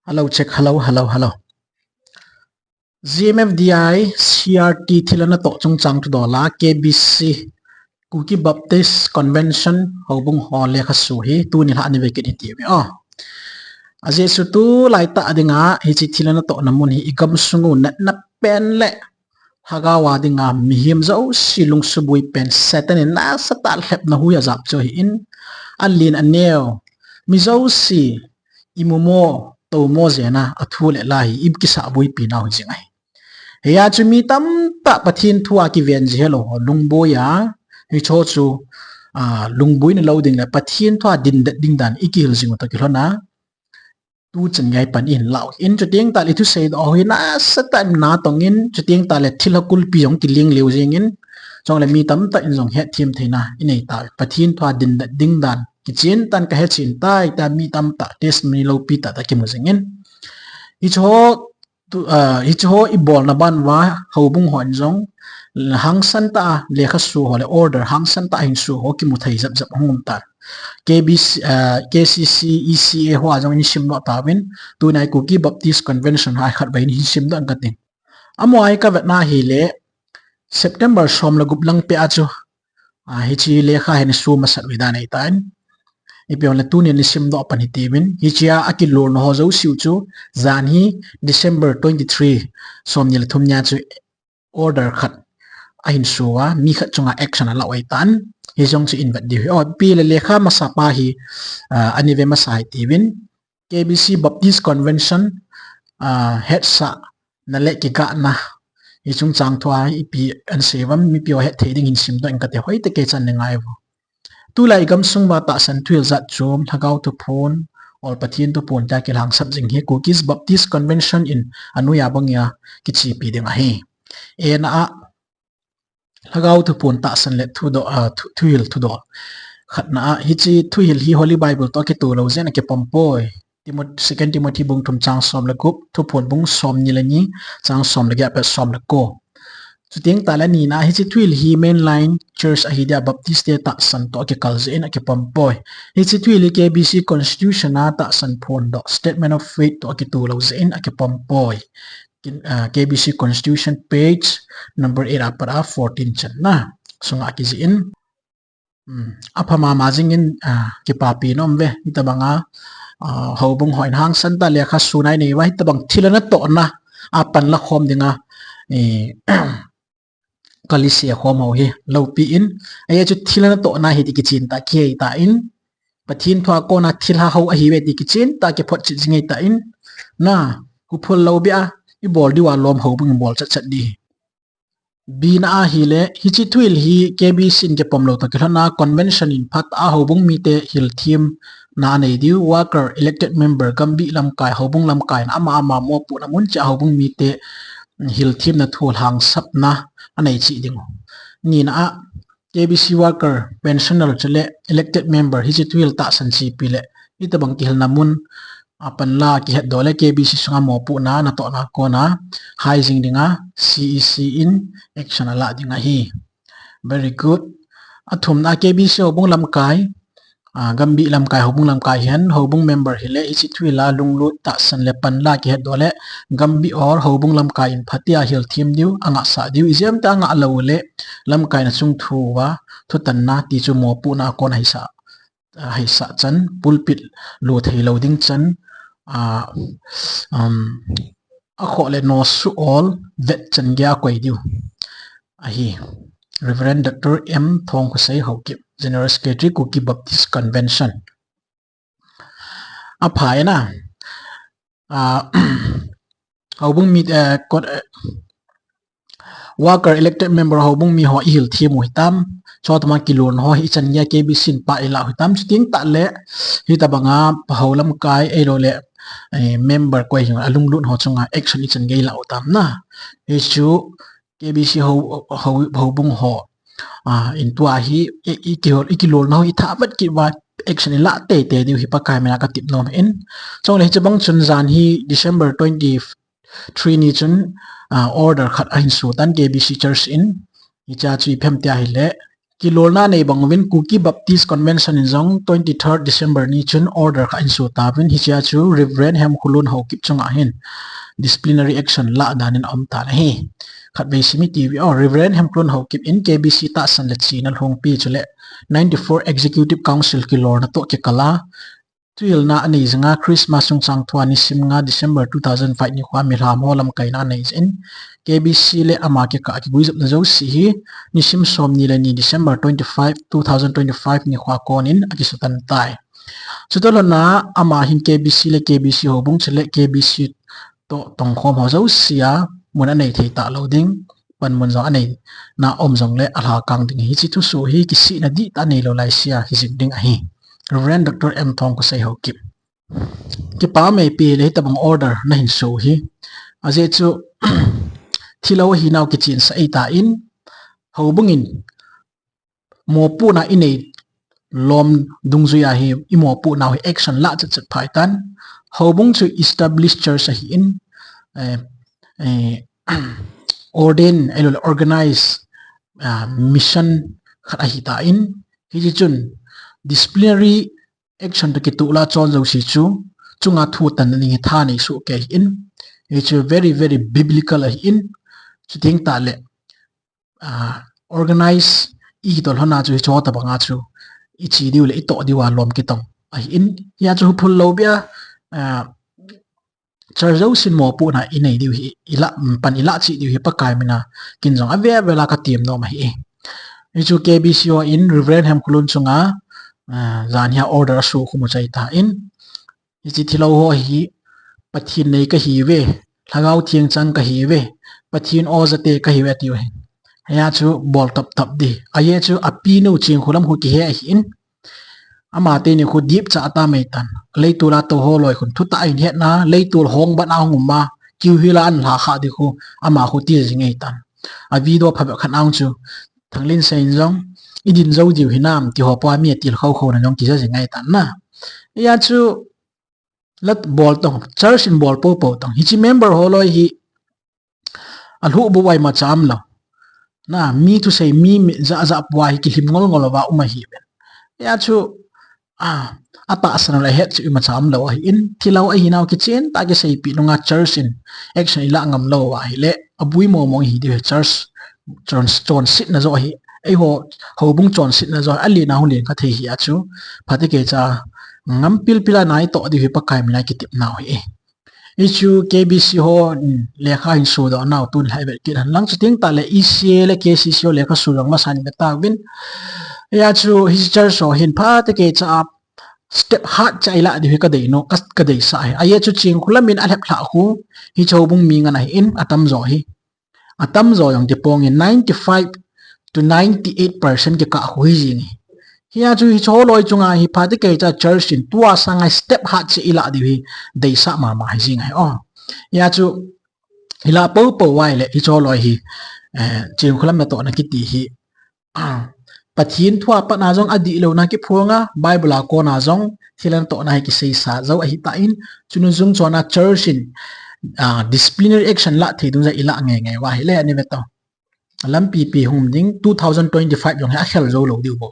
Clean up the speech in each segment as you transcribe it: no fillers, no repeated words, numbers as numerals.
Hello, check. Hello. GMFDI CRT thilana to chung chang to dola KBC Kuki Baptist Convention hobung ho lekhaso hi tu ni ha ni veket hi ti aje su tu lai ta adinga hi chi thilana to namun hi igam sungu na pen le hagawa dinga mihim zo silung subui pen setan na satal hep na huya zap cho hi in alin aneo mizo si imumo to mo zena athule lahi ibkisa bui pina hu jingai heya chumi tam ta pathin thua ki ven ji hello lungbo ya hi cho chu lungbui na loading la pathin thua ding dan ikil jing to kilona tu chen ngai pan in lau in chu ting ta li thu sei do hi na satan na tong in chu ting ta le thilakul pi yong ki ling leu jing in chong le mi tam ta in jong he thim theina inei ta pathin thua ding dan ki chin tan ka he chin tai ta mi tam ta test mi lo pi ta ki mo jing in hi cho i bol na ban wa hobung hon jong hang san ta lekhaso hole order hang san ta hin su ho ki mu thai zap hongum ta KBC KCC ECA ho jong ni sim no ta win tu nai ku ki Baptist Convention hai khat bai ni sim dan ka ting amo ai ka vet na hi le September som la gup lang pe achu hi chi lekha hen su masat wi da nei tan ipion la tu ni sim do pan hi timin hi chia akilor no ho zo siu chu zan hi December 23 som ni la thum nya chu order khat a hin suwa mi khat chunga action ala wai tan hi jong chu invat di pi le lekha masapa hi ani ve masai tiwin KBC Baptist Convention het sa na le ki ga na hi chung chang thwa ipi an sevam mi pio het theding in sim do in ka te hoi te ke chan ngai bo tu lai gam sung ba ta san thuil zat chom thagau tu phone or pathin tu pon ta ke lang sap jing he cookies Baptist Convention in anuya bangya ki chi pi ding a he ena a thagau tu pon ta san le thu do thuil thu do khatna hi chi thuil hi Holy Bible to ke tu lo zen ke pompoi second Timothy bung thum chang som la kup thu phon bung som ni la ni chang som la ga pe som la ko chuting tala ni na hi chi thuil hi mainline church a hidia Baptist ta san to ke kalze in ke pompoi hi chi thuil ke KBC constitution na ta san phon do statement of faith to ke tu lo zen ke pompoi KBC constitution page number 8 apara 14 chan na sunga ki in aphama majing in ke papi nom ve itabanga hobung hoin hang san ta lekha sunai nei wai tabang thilana to na apan la khom dinga kalisia khom ho hi lo pi in ai chu thilana to na hi ki chin ta ke ta in pathin thwa ko na thil ha ho a hi ve ki chin ta ke phot chi jingai ta in na ku phol lo bia i bol di wa lom ho bung bol chat di bina a hi le hi chi thuil hi KBC in ke pomlo ta ke na convention in phat a ho bung mi te hil thim na nei di worker elected member gambi lam kai ho bung lam kai na ama mo pu na mun cha ho bung mi te hil thim na thul hang sap na anei chi ding ni na KBC worker pensioner chele elected member hi chi thuil ta san chi pile itabang ki hil namun apan la ki het dole KBC sunga mo pu na to na ko na hai jing dinga CEC in action ala dinga hi very good athum na KBC obung lam kai gambi lam kai hobung lam kai hen hobung member hile ichi thuila lunglu ta san le pan la ki het dole gambi or hobung lam kai in phatia hil thim diu anga sa diu izem ta anga lo le lam kai na chung thuwa thu tan na ti chu mo pu na kon hai sa chan pulpit lo thei lo ding chan a kho le no su all vet chan gya koi diu a hi Reverend Dr. M Thanglensei Hokip General Secretary Kuki Baptist Convention a phai na hobung mi worker elected member hobung mi ho hil thi mu hitam chotma kilon ho hi chan ya KBC pa ila hitam chuting ta le hi tabanga holam kai elo le member ko hi alung lut ho chunga action chan gei la utam na issue KBC ho bung ho in tua hi ikilol na hi thabat ki wa action la te di hi pa kai mena ka tip nom in chong le chabang chun zan hi December 23 ni chun order khat ahin su tan KBC church in hi cha chi phem tia hi le kilolna nei bangwin Kuki Baptist Convention in zong 23rd December ni chun order kha in su tawin hi cha chu Reverend Hem Khulun ho kip chunga hin disciplinary action la danin om ta la hi khat be simi TV Reverend Hem Khulun ho kip in KBC ta san le chinal hong pi chule 94 Executive Council kilor na to ke kala tuil na ani zanga Christmas sung sang thwani sim nga December 2005 ni khwa milham holam kaina nei in KBC le ama ke ka ki guizap na zo si hi ni sim som ni le ni December 25 2025 ni khwa konin akisutan tai chutolo na ama hin KBC le KBC hobung chele KBC to tong khom ho zo sia mun anei thei ta loading pan mun zo anei na om jong le ala kang ding hi chi thu su hi ki si na di ta nei lo lai sia hi jing ding a hi Reverend Dr. M Thong ko say ho kip ki pa mai pi le tabang order na hin so hi aje chu thilo hi naw ki chin sa ita in ho bungin mo pu na inei lom dungzuya hi imo pu na hi action la chat chat phaitan ho bung chu establish church hi in ordain elo organize mission khat hi ta in hi chun disciplinary action to kitu la chon zo si chu chunga thu tan ni tha nei su ke in it's very very biblical in chu ting ta le organize I tol hona chu cho ta banga chu I chi diu le I to diwa lom ki tong in ya chu phul lo bia charzo sin mo pu na inei diu hi ila pan ila chi diu hi pakai mina kin jong ave vela ka tiam no ma hi chu KBC in Reverend Hem Khulun chunga zan ya order su khu mo chai ta in chi thilo ho hi pathin nei ka hi ve thagau thiang chang ka hi ve pathin o zate ka hi ve tiu he ya chu bol tap tap di aye chu api no ching khulam hu ki he in ama te ni khu deep cha ta mai tan leitula to ho loi khun thu ta in he na leitul hong ba na hong ma kiu hila an la kha di khu ama khu ti jing tan a video pha khan ang chu Thanglensei jong idin zo diu hinam ti ho pa mi til khau khau na jong ki ja jing ai tan na ya chu lat bol tong church in bol po po tong hi chi member ho loi hi alhu bu wai ma cham lo na mi to say mi za za pwa hi ki him ngol ngol wa uma hi ben ya chu ata asana la het chu ma cham lo hi in thilau a hi naw ki chen ta ke sei pi lunga church in action ila ngam lo wa hi le abui mo mo hi di church chon sit na zo hi ai ho bung chon sit na zo ali na hu len ka the hi a chu phate ke cha ngam pil pila nai to di hi pakai mi nai ki tip naw hi ichu KBC ho lekha in su do naw tun hai ber ki han lang chuting ta le ECA le KCC ho lekha su long ma san be ta bin ya chu his church so hin pha te ke cha step hat cha ila di ka dei no ka dei sa ai aye chu ching khulamin alhep thla khu hi chobung mi nga na in atam zo yang te pong in 95 to 98% ke ka hui jing hiya chu hi choloi chunga hi phate ke cha church in tua sanga step hat che ila di hi dei sa ma ma hi jing ai ya chu ila po po wai le hi choloi hi chim khulam na to na ki ti hi pathin thua pa na jong adi lo na ki phonga bible a ko na jong thilan to na ki sei sa zo hi ta in chunu jung chona church in disciplinary action la thei dung za ila nge wa hi le ani veto lam pp hum ding 2025 jong ha khel zo lo diu bo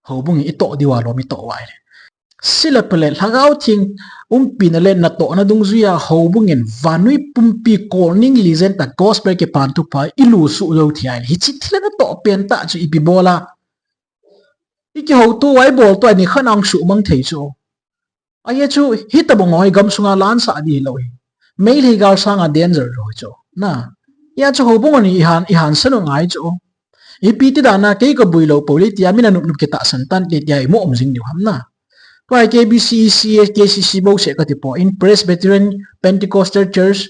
ho bung I to diwa lo mi to wa le sila pele lagau thing pin le na to na dung zuya ho bung in vanui pumpi corning lizen ta gospel ke pan tu pa ilu su zo thiai hi chi thile na to pen ta chu ipi bola iki ho tu wai bol to ni khanang su mang thei chu aye chu hi ta bong hoi gam sunga lan sa di lo hi mail hi gal sanga danger ro chu na ya chu ho bung ni i han sanu ngai chu ipi ti da na ke ko bui lo poli ti amina nup nup ke ta santan ke ti ai mo om jing ni ham na to KBC KCC bo se ka ti po in Presbyterian Pentecostal Church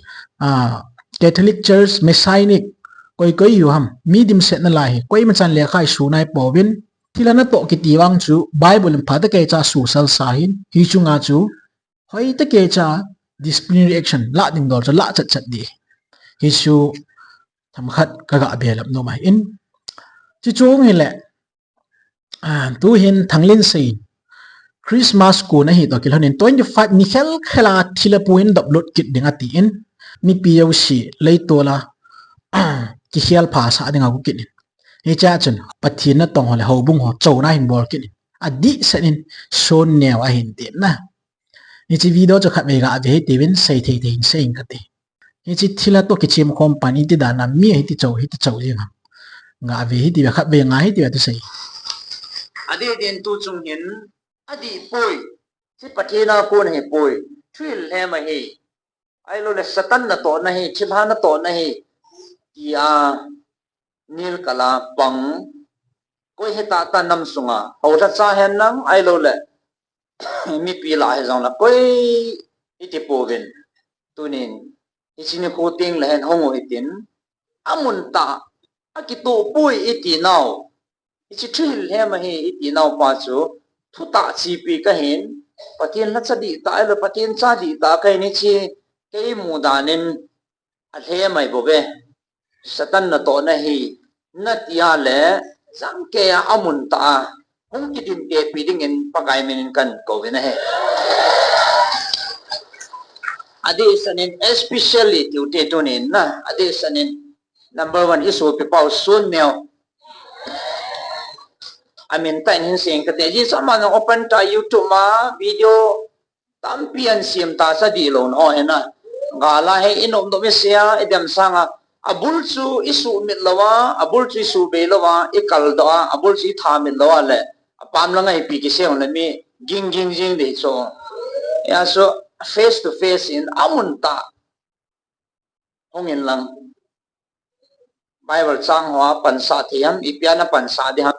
Catholic Church Messianic koi yu ham medium set na lai koi ma chan le khai su nai po bin thilana to ki ti wang chu Bible pha ta ke cha su sal sa hin hi chu nga chu hoi ta ke cha disciplinary action la ding dol cha la chat chat di hi chu tham khat ka ga belam no mai in chi chung hi le tu hin Thanglensei Christmas ko na hi to kilhonin 25 ni khela thila puin download kit dinga ti in mi POC leitola ki hial pha sa dinga ku kin hi cha chun pathin na tong hole ho bung ho chau na hin bol kin adi sanin son neo a hin te na hi chi video cho khat me ga ve te win sei the the hin sei ka te hi chi thila to ki chim company ti da na mi hi ti chau jing nga ve hi ti ba khat ve nga hi ti ba tu sei adi den tu chung hin adi poi si pathina pon he poi thil he ma hi ai lo le satan na to na hi chibha na to na hi ya nil kala pang koi he ta nam sunga ho tha cha hen nang ai lo le mi pi la he zong la koi iti povin tunin isini ko ting la hen hongo itin amun ta akitu pui iti now ichi thil he ma hi iti now pa chu thu ta chi pi ka hin patien la chadi ta ai lo patien cha di ta kai ni chi kei mu danin a he mai bo be satan na to na hi na tia le sang ke amun ta hong ki din te pi ding in pakai min kan ko ve na he adi sanin especially tu te tunin na adi sanin number 1 isu pe pau sun meo I mean ta hin sing ka te ji sama no open ta YouTube ma video tampian sim ta sa di lon ho ena ngala he inom do me sia edem sanga abul chu isu mit lawa abul chu isu be lawa ikal do abul chi tha mit lawa le apam la ngai pi ki se on le mi ging jing de so ya so face to face in amunta hongin lang Bible sang hoa pansa thiam ipiana pansa de ha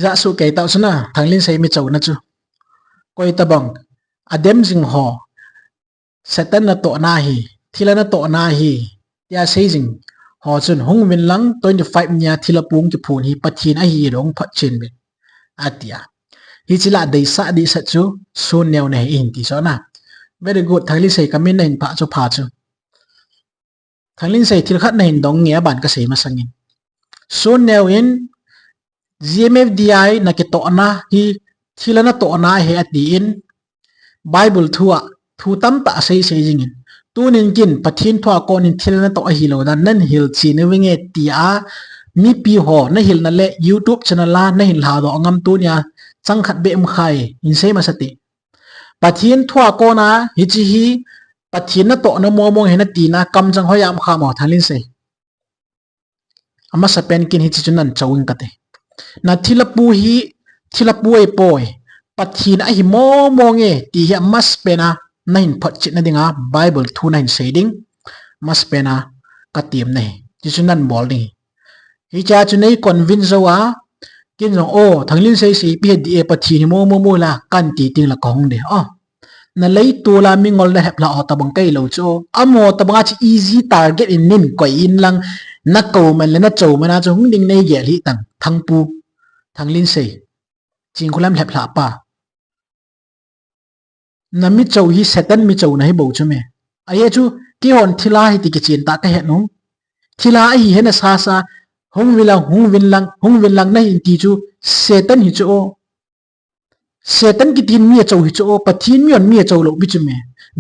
za su ke tau suna Thanglensei mi chau na chu koi ta bang adem jing ho satan na to na hi thila na to na hi ya sei jing ho chun hung min lang 25 nya thila pung ki phun hi pathin a hi rong phat chin be atia hi chila dei sa di sa chu sun neu ne in ti so na very good Thanglensei kamin na in pa chu pha chu Thanglensei thil khat na in dong nge ban ka sei ma sangin sun neu in GMFDI na ki to na hi thila na to na he ati in Bible thua thu tam ta sei sei jing in tunin kin pathin thua kon in thila na to hi lo dan nan hil chi ne winge ti a mi pi ho na hil na le YouTube channel la na hil ha do ngam tu nya chang khat be khai in sei ma sati pathin thua ko na hi chi hi pathin na to na mo mo he na ti na kam chang hoyam kha mo Thanglensei ama sa pen kin hi chi chunan chawing ka te na thilapu hi thilapu e poi pathin a hi mo mo nge ti hi mas pena nain phat chit na dinga Bible thu nain shading mas pena ka tim nei chi chunan bol ni hi cha chu nei convince wa kin jong o Thanglensei si pi di e pathin mo mo la kan ti ting la kong de na lei tu la mi ngol na hep la o tabang kai lo cho amo tabanga chi easy target in nin ko in lang na ko man le na chou man na chu hung ding nei ge li tang thangpu Thanglensei ching khulam hep la pa na mi chou hi satan mi chou na hi bo chu me aye chu ki hon thila hi ti ki chin ta ka he no thila hi he na sa hung win lang na hin ti chu satan hi chu o Satan ki tin mi chau hi cho pathin mi on mi chau lo bi chu me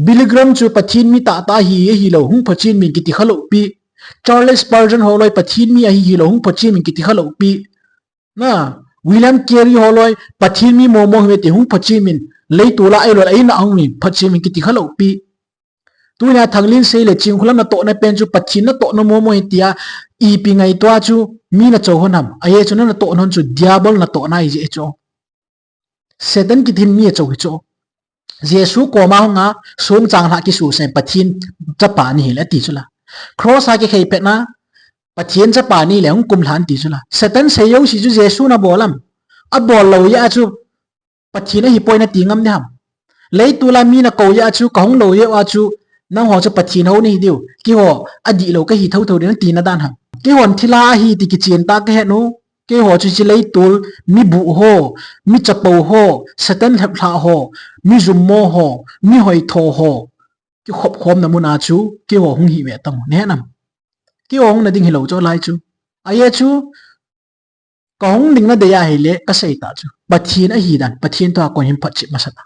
biligram chu pathin mi ta hi lo hung pachin min ki ti khalo pi Charles Spurgeon holoi pathin mi hi lo hung pachin min ki ti khalo pi na William Carey holoi pathin mi mo mo he ti hung pachin min lei tu la ai lo ai na ang ni pachin min ki ti khalo pi tu na Thanglensei le ching khulam na to na pen chu pathin na to na mo mo tia I pi ngai to chu mi na chau honam aye chu na to non chu diabol na to na I je cho Satan ki thin mi chau hi cho Jesu ko ma nga som chang ha ki su se pathin chapa ni le ti chula cross ha ki khei pe na pathin chapa ni le hung kum hlan ti chula Satan se yo si chu Jesu na bolam a bol lo ya chu pathin hi poina ti ngam ni ham lei tu la mi na ko ya chu ka hung lo ye wa chu nang ho chu pathin ho ni diu ki ho adi lo ka hi thau thau de ti na dan ham ki hon thila hi ti ki chen ta ka he no ke ho chu chi lei tul mi bu ho mi chapo ho satan hep hla ho mi zum mo ho mi hoi tho ho ki khop khom na mun a chu ke ho hung hi we tang ne nam ke ho hung na ding hi lo cho lai chu aye chu ka hung ding na de ya hi le ka sei ta chu pathin a hi dan pathin to ko him phat chi ma sata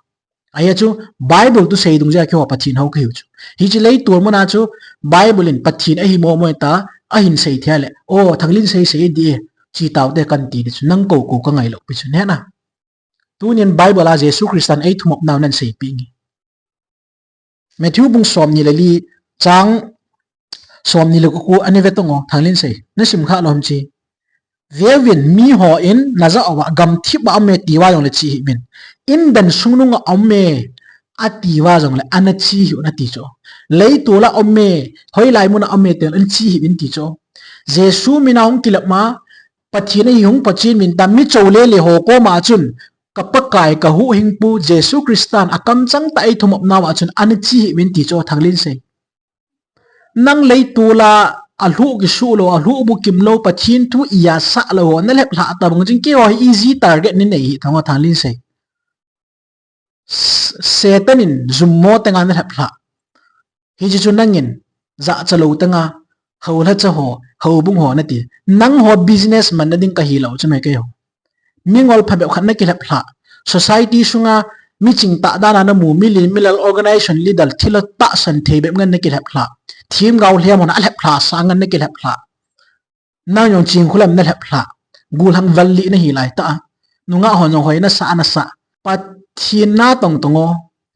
aye chu Bible tu sei dung ja ke ho pathin ho ke hu chu hi chi lei tul mun a chu Bible in pathin a hi mo mo ta ahin sei thia le o Thanglensei sei di chi taw te kan ti chu nang ko ka ngai lo pi chu ne na tunin Bible a Jesus Christian ei thumop naw nan sei pi ngi Matthew bung som ni le li chang som ni le ku ani ve tongo Thanglensei na sim kha lom chi Vevin mi ho in naza awa gam thiba ame tiwa yong le chi min in ben sungnung ame atiwa jong le anachi hi na ti cho lei to la ame hoi lai mun ame te an chi hi min ti cho Jesu minahong kilapma pathina hi hong pachin min tam mi chole le ho ko ma chun kapakai ka hu hingpu Jesu Christian akam chang ta ai thumop nawa chun anachi hi min ti cho Thanglensei nang lei to la alhu ki su lo alhu bu kim lo pathin thu iya sa lo na lep la ta bang jing ke ho easy target ni nei thang Thanglensei setanin zummo tenga na lep la hi ji chu nangin za chalo tanga hawla cha ho hawbung ho na ti nang ho business man na ding ka hi lo chme ke ho mingol phabe khan na ki lep la society sunga mi ching ta dana na mu milal organization leader thila ta san thebe ngan na ki lep la thim gaw hle mon alep la sangan na ki lep la na yong ching khulam na lep la gul hang valli na hi lai ta nunga ho no hoi na sa pathin na tong tongo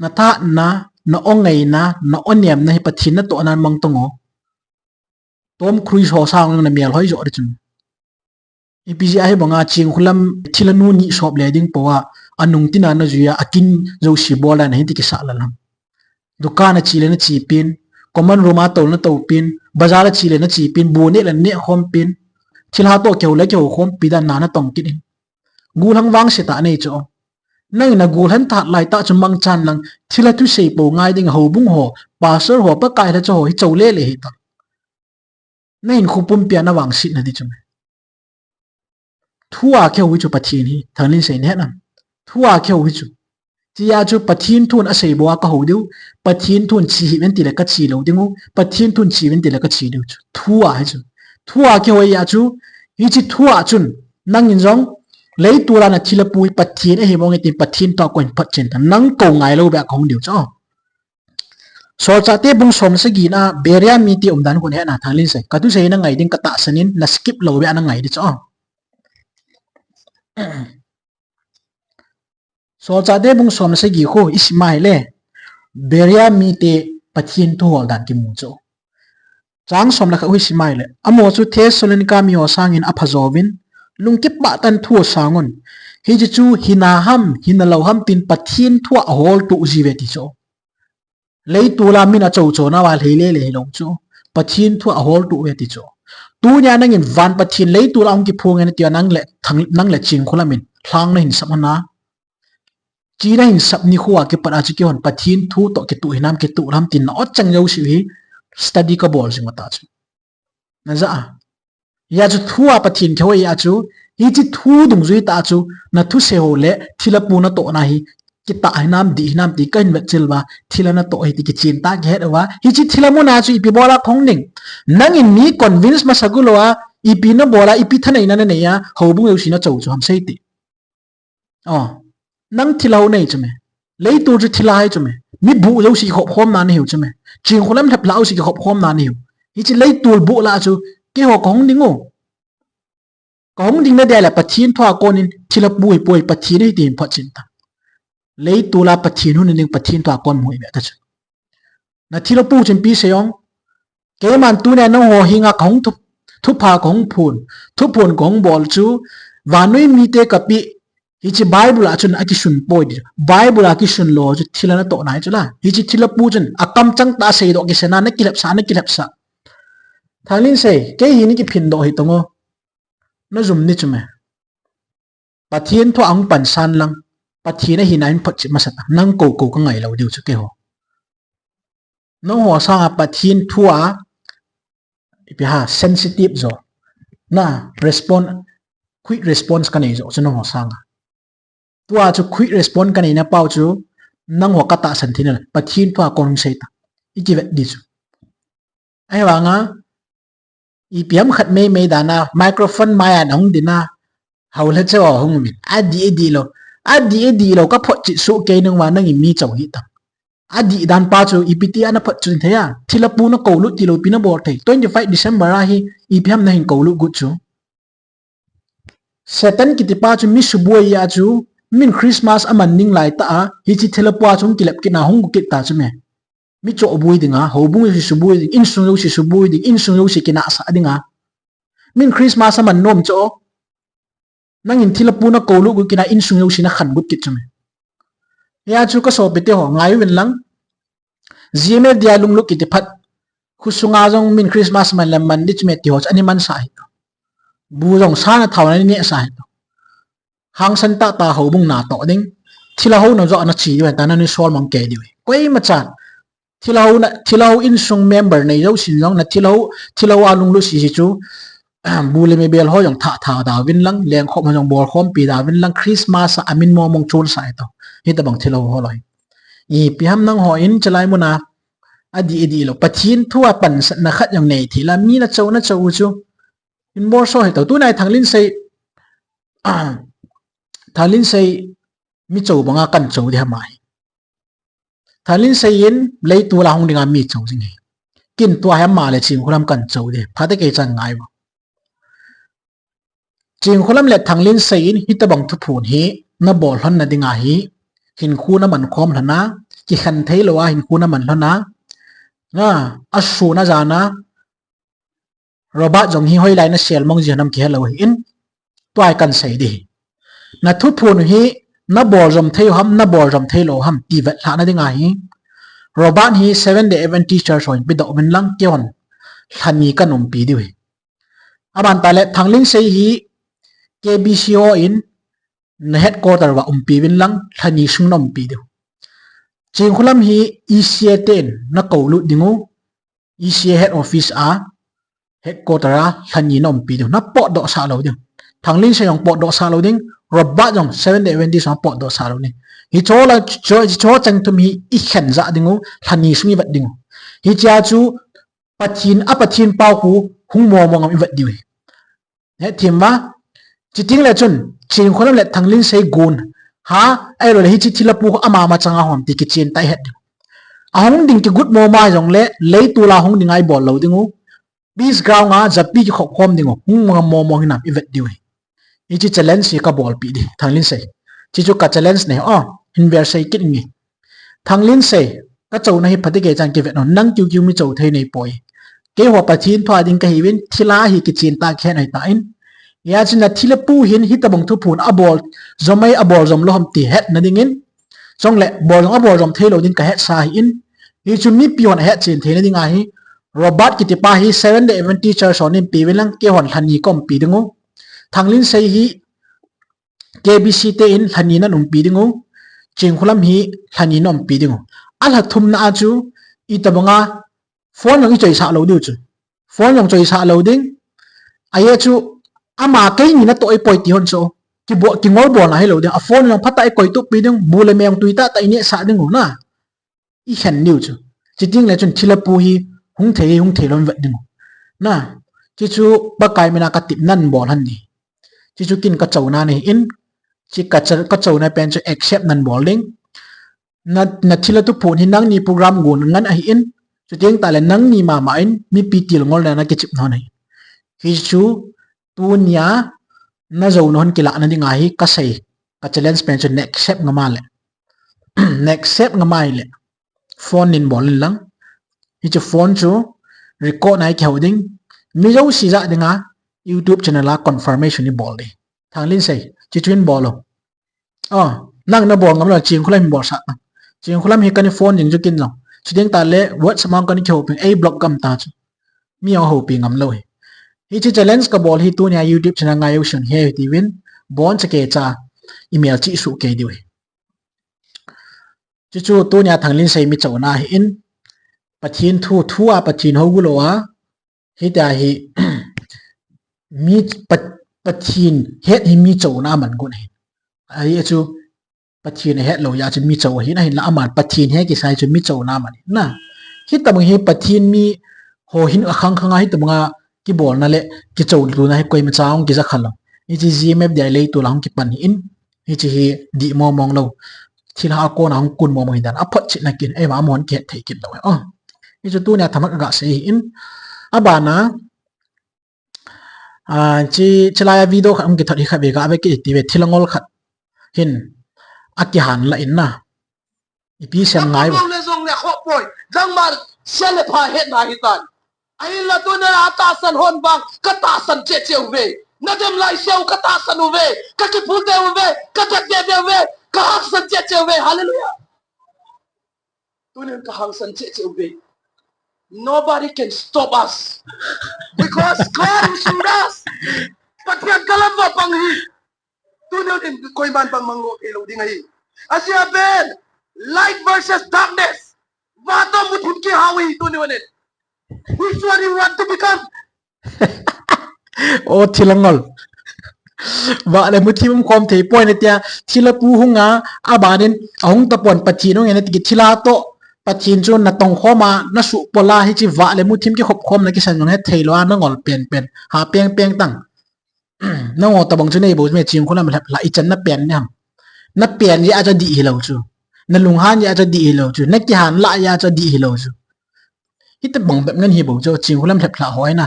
na ta na ongai na oniam na hi pathin na to nan mang tongo tom cruise ho sang na mial hoi jo ri chun ipiji ai bonga ching khulam thilanu ni shop le ding powa anung tina na juya akin jo si bola na hi ti ki sa lalam dukana chile na chi pin common room a to na to pin bazar chile na chi pin bu ne la ne hom pin thil ha to keu le keu hom pi da na na tong kin gulang wang se ta nei cho nang na gulan ta lai ta chumang chan lang thila tu sei po ngai ding ho bung ho pastor ho pa kai la cho hi chole le hi ta nain khupum pia na wang sit na di chum thua keu wi chu pathin hi Thanglensei ne na thua keu wi chu chia chu pathin thun a sei bo ka ho deu pathin thun chi hi men ti la ka chi lo dingu pathin thun chi men ti la ka chi deu chu thua ha chu thua keu ya chu hi chi thua chun nang in jong lấy tu la na thila pui pathin hi mong ti pathin to koin phat chen ta nang ko ngai lo ba khong diu cho so cha te bung som se gi na beria mi ti dan ko ne na Thanglensei ka tu sei na ngai ding ka ta sanin na skip lo ba na ngai di cho so cha te bung som se gi ko ismai le beria mi te pathin tu hol dan ki mu cho chang som la ka ismai le amo chu Thessalonica mi ho sangin aphazovin lungkip ba tan thua sangon hi chu hinalo ham tin pathin thua hol tu jive ti cho lei tu la mina chou cho na wal hele le long cho pathin thua hol tu ve ti cho tu nya nang in van pathin lei tu la ong ki phung en ti nang le ching khulamin thlang na hin samana chi na hin sap ni khuwa ke para chi ke hon pathin thu to ke tu hinam ke tu ram tin na ot chang yo si hi study ka bol sing mata chu na za ya chu thua pathin khoi ya chu hi chi thu dung zui ta chu na thu se ho le thila pu na to na hi ki ta hinam di hinam ti kan vet chil ba thila na to hi ti ki chin ta ge wa hi chi thila mu na chu ipi bola khong ning nang in mi convince ma sagulo a ipi na bola ipi thanai na ne ya ho bu eu si na chou chu ham sei ti nang thilau nei chume lei tu chu thila hai chume mi bu yo si khop khom na ne hiu chume ching kholam thap lau si khop khom na ne hiu hi chi lei tu bu la chu ke ho kong dingo kong ding na de la pathin thwa konin thila pui poi pathin ei tin phat chin ta lei tu la pathin hu ning pathin thwa kon moi be ta chu na thila pu chen pi se yong ke man tu ne no ho hinga kong thu pha kong phun kong bol chu wanui mi te kapi hi chi Bible achun akisun poi di Bible akisun lo chu thila na to nai chu la hi chi thila pu chen akam chang ta sei do ki sena na kilap sa Thanglensei ke hi ni ki phin do hi tongo na zum ni chume pathin tho ang pan san lang pathina hinain phat chi masata nang ko ka ngai lo diu chu ke ho no ho sa pathin thua ipi ha sensitive zo na quick response ka nei zo chu no ho sang tua chu quick response ka nei na pau chu nang ho ka ta san thina pathin thua kon sei ta iki vet di chu ai wa nga ipiam khat me dana microphone maya nong dina hawla cho hong min adi lo ka phot chi su ke nang wa nang mi chau hi ta adi dan pa chu ipti ana phat chun theya thilapu na kolu tilo pina bor thei 25 December a hi iphiam na hin kolu gu chu Satan kiti pa chu mi suboi ya chu min Christmas aman ning lai ta a hi chi thilapu chung kilap kina hong gu kit ta chu me mi cho bui dinga ho bung si subui ding in sung yo si subui ding in sung yo si kina sa dinga min Christmas aman nom cho nangin thilapu na kolu gu kina in sung yo si na khan gu kit chu me ya chu ka so pete ho ngai wen lang GMF dia lung luk kiti phat khusunga jong min Christmas man lam man dich me ti ho ani man sa hi bu jong sa na thaw na ni sa hi hang san ta ta ho bung na to ding thila ho no zo na chi wa ta na ni sol mang ke di koi ma chan thila ho in sung member nei zo sin jong na thila ho alung lu si si chu bu le me bel ho jong tha da win lang leng khom jong bor khom pi da win lang Christmas amin mo mong chul sa to hi ta bang thila ho loi i pi ham nang ho in chalai mo na adi lo pathin thua pan na khat yang nei thila mi na chau chu in bor so he to tu nai Thanglensei mi chau banga kan chau de mai Thanglensei in lei tu la hong dinga mi chau jing he kin tu ha ma le chim khulam kan chau de phate ke chan ngai bo chim khulam le Thanglensei in hi ta bang thu phun hi na bol hon na dinga hi hin khu na man khom hana ki khan thei lo wa hin khu na man hana na asu na jana robot jong hi hoi lai na sel mong janam ke lo in toai kan sei di na thu phun hi na bor jom thei ham na bor jom thei lo ham ti vet la na dinga hi robot hi 7 day event teacher soin pi do men lang keon thani kanum pi di we aban ta le Thanglensei hi KBC o in na headquarter wa pi win lang thani sung nom pi di ching khulam hi ECA ten na kolu dingu ECA head office a headquarter a thani nom pi di na po do sa lo di Thanglensei yong po do sa lo ding robot jong 7 day event teacher po do sa lo ni hi chola cho chang tum hi I khen za dingu thani sungi vat dingu hi cha chu pathin pau ku hung mo ngam i vat diwi he thimwa chiting le chun chin kholam le Thanglensei gun ha ai ro le hi chi thilapu ama ma changa hom ti ki chin tai het ahong ding ki good mo ma jong le tu la hong ding ai bol lo dingu bis ground nga japi ki khop khom dingu hung mo hinam i vat diwi hi chi challenge si ka bol pi di Thanglensei chi chu ka challenge ne inversei kit ngi Thanglensei ka chau na hi phati ke chang ki vet no nang kyu mi chau thei nei poi ke ho pathin thwa ding ka hi win thila hi ki chin ta khen ai ta in ya chin na thila pu hin hi ta bang thu phun abol zomai abol zom lo ham ti het na ding in song le bol abol zom thei lo din ka het sa hi in hi chu mi pion het chin thei na ding a hi robot ki ti pa hi 7 day event teacher sonin pi win lang ke hon thani kom pi dingu Thanglensei hi KBC te in thani na num pi dingu ching khulam hi thani nom pi dingu ala thum na chu I tabanga phone yang I choi sa lo diu chu phone yang choi sa lo ding aye chu ama ke ni na to I poi ti hon so ki ngol bol na hello ding a phone yang phata I koi tu pi ding bule meng tuita ta ini sa ding na I khen niu chu chiting le chun thilapu hi hung thei lon vet ding na chi chu ba kai mena ka tip nan bol han ni chi chu kin ka chau na ni in chi ka chau na pen chu accept nan bol ding na thila tu phun hi nang ni program gun ngan a hi in chu teng ta le nang ni ma in mi pitil ngol na ki chip no nei hi chu tu nya na zo non ki la na dinga hi ka sei ka challenge pen chu next step nga ma le next step nga mai le phone in bol lang hi chu phone chu record nai khau ding mi zo si za dinga YouTube channel la confirmation ni bol di Thanglensei chi twin bol lo nang na bol ngam la ching khulam bol sa ching khulam hi kan phone jing ju kin lo chideng ta le word samang kan khau ping a block gam ta chu mi ho pi ngam lo hi chi challenge ka bol hi tu nya YouTube channel ngai usion he ti win bon che ke cha email chi su ke diwi chu tu nya Thanglensei mi chau na hi in pathin thua pathin ho gu lo wa hi ta hi mi pathin het hi mi chau na man gun he ai chu pathin het lo ya chu mi chau hi na hin la aman pathin he ki sai chu mi chau na man na hi ta bang hi pathin mi ho hin akhang khanga hi ta banga ki bol na le ki chau lu na hi koi ma chaung ki za khalo hi chi GMF dai le tu lang ki pan in hi chi hi di mo mong lo thil ha ko na hong kun mo mai dan apot chi na kin e ma mon ke thei kin lo oh i chu tu nya thamak ga se in abana chi chalaya video kham ki thari kha be ga be ki ti ve thilangol khat hin aki han la in na ipi sem ngai bo le zong le kho poi jang mar sele pha het na hitan ai la tu na ata san hon bang ka ta san che che ve na dem lai seu ka ta san u ve ka ki phul de u ve ka ta de ve ka hak san che che ve hallelujah tu ne ka hang san che che ve nobody can stop us because God is with us patyan kalam ba pang hi tu ne din koi man pang mango elo ding hi asia ben light versus darkness vato mutun ki hawi tu ne wanet which one you want to become o thilangol wa le muthim khom thei point tia thila pu hunga abanin ahung tapon pachi no ngene ti thila to pachin chu na tong khoma na su pola hi chi wa le muthim ki khop khom na ki san ne theilo na ngol pen pen ha peng peng tang na ngo tabang chu nei bo me chim khona la i chan na pen nyam na pen ya aja di hilo chu na lung han ya aja di hilo chu na ki han la ya aja di hilo chu hi te bang bep ngan hi bo chu chim kholam thep la hoi na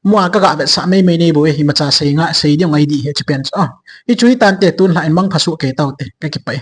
mua ka ga be sa mai mai nei bo hi ma cha sei nga sei di ngai di he chi pen ah i chui tan te tun la in mang phasu ke tau te ka ki pai